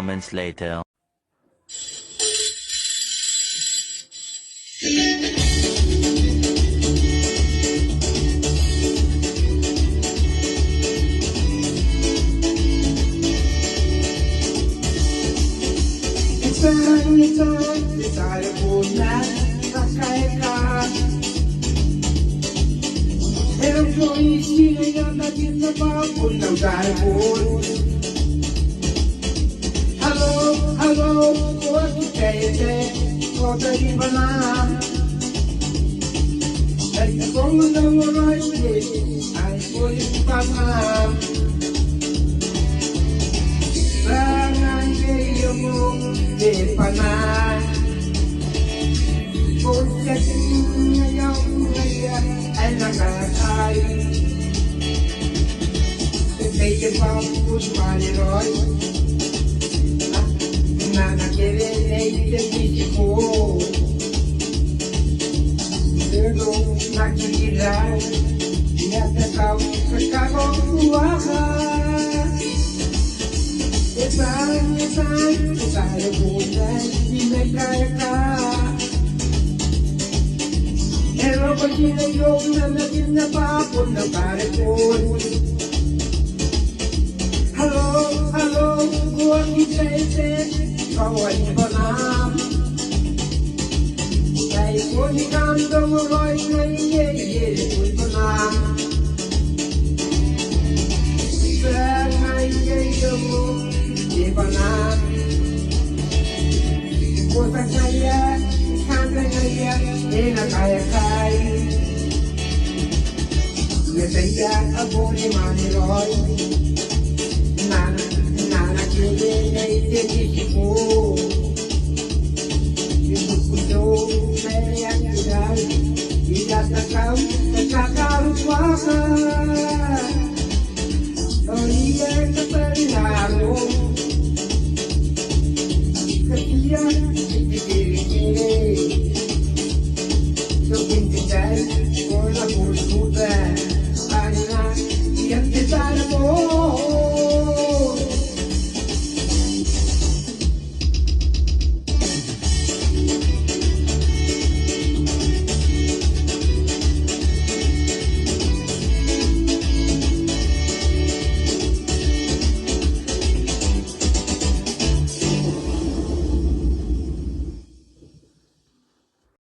moments later. Hello, hello, what you say? What are you banana? I'm going to the right place. I'm going to banana. Banana, you move the banana. Go check in your and I got high. Take a pump, push money, Roy. Nana, get it, take go. There go, knocking it out. Get the cow, Chicago, it's I a woman, you make a car. Everybody, they go, and in the park, on the barricade. Hello, hello, what you say? How are you, banana? Like when you come to the right way, banana. Bad night, you banana. What I say, can't in a kayakai. Yes, I got a bony money, Roy. Nana, you go. You go, say, you got the cow, the cacao water. Oh, yeah, the very narrow. So, in the day, for the good, I'm not, get the